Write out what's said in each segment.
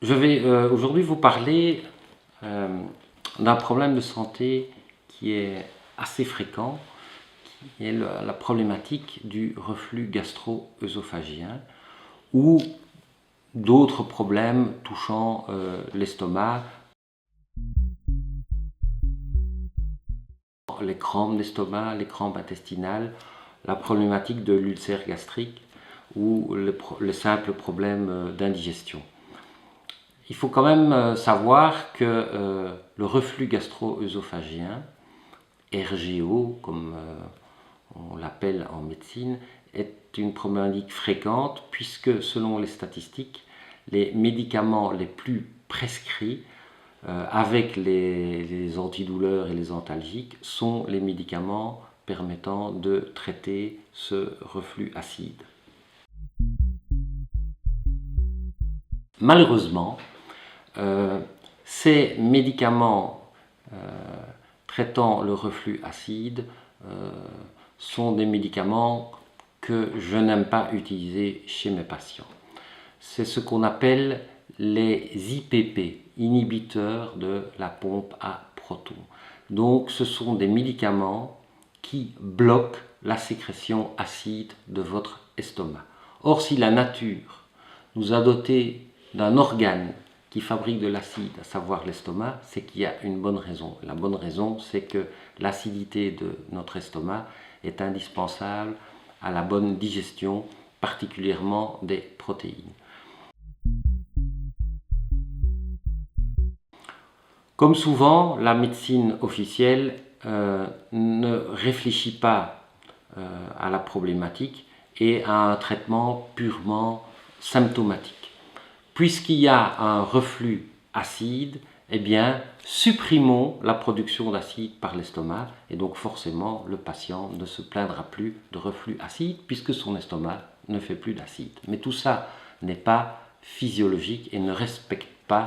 Je vais aujourd'hui vous parler d'un problème de santé qui est assez fréquent, qui est la problématique du reflux gastro-œsophagien ou d'autres problèmes touchant l'estomac, les crampes d'estomac, les crampes intestinales, la problématique de l'ulcère gastrique ou les simples problèmes d'indigestion. Il faut quand même savoir que le reflux gastro-œsophagien, RGO comme on l'appelle en médecine, est une problématique fréquente puisque selon les statistiques, les médicaments les plus prescrits avec les antidouleurs et les antalgiques sont les médicaments permettant de traiter ce reflux acide. Malheureusement, ces médicaments traitant le reflux acide sont des médicaments que je n'aime pas utiliser chez mes patients. C'est ce qu'on appelle les IPP, inhibiteurs de la pompe à protons. Donc ce sont des médicaments qui bloquent la sécrétion acide de votre estomac. Or, si la nature nous a dotés d'un organe qui fabrique de l'acide, à savoir l'estomac, c'est qu'il y a une bonne raison. La bonne raison, c'est que l'acidité de notre estomac est indispensable à la bonne digestion, particulièrement des protéines. Comme souvent, la médecine officielle ne réfléchit pas à la problématique et à un traitement purement symptomatique. Puisqu'il y a un reflux acide, eh bien, supprimons la production d'acide par l'estomac et donc forcément le patient ne se plaindra plus de reflux acide puisque son estomac ne fait plus d'acide. Mais tout ça n'est pas physiologique et ne respecte pas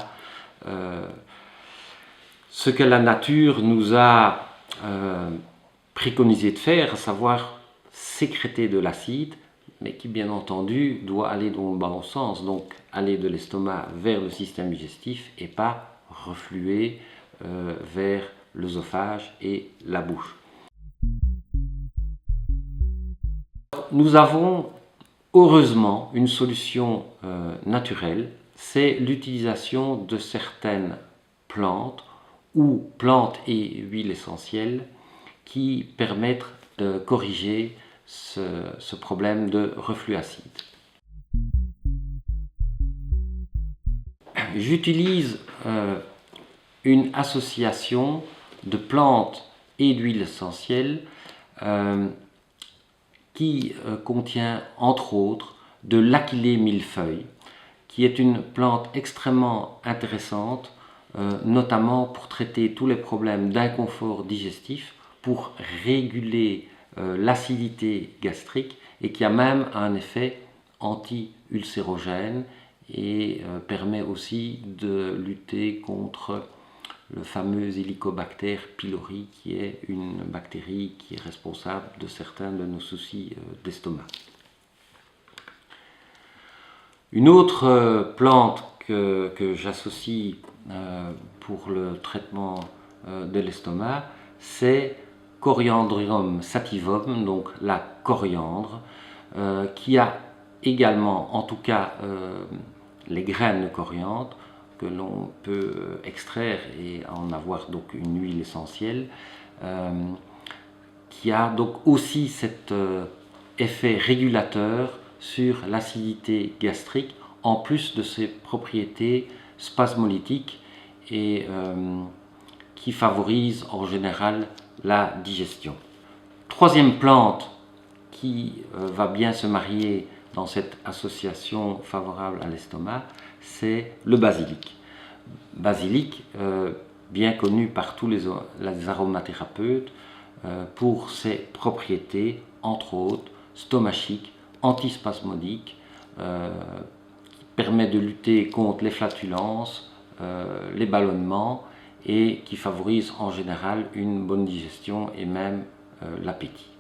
ce que la nature nous a préconisé de faire, à savoir sécréter de l'acide, mais qui bien entendu doit aller dans le bon sens, donc aller de l'estomac vers le système digestif et pas refluer vers l'œsophage et la bouche. Nous avons heureusement une solution naturelle, c'est l'utilisation de certaines plantes ou plantes et huiles essentielles qui permettent de corriger ce problème de reflux acide. J'utilise une association de plantes et d'huiles essentielles qui contient entre autres de l'achillée millefeuille, qui est une plante extrêmement intéressante, notamment pour traiter tous les problèmes d'inconfort digestif, pour réguler l'acidité gastrique et qui a même un effet anti-ulcérogène et permet aussi de lutter contre le fameux Helicobacter pylori qui est une bactérie qui est responsable de certains de nos soucis d'estomac. Une autre plante que j'associe pour le traitement de l'estomac, c'est Coriandrium sativum, donc la coriandre, qui a également, en tout cas les graines de coriandre, que l'on peut extraire et en avoir donc une huile essentielle, qui a donc aussi cet effet régulateur sur l'acidité gastrique, en plus de ses propriétés spasmolytiques et qui favorise en général la digestion. Troisième plante qui va bien se marier dans cette association favorable à l'estomac, c'est le basilic. Basilic, bien connu par tous les aromathérapeutes pour ses propriétés, entre autres, stomachiques, antispasmodiques, qui permet de lutter contre les flatulences, les ballonnements et qui favorise en général une bonne digestion et même l'appétit.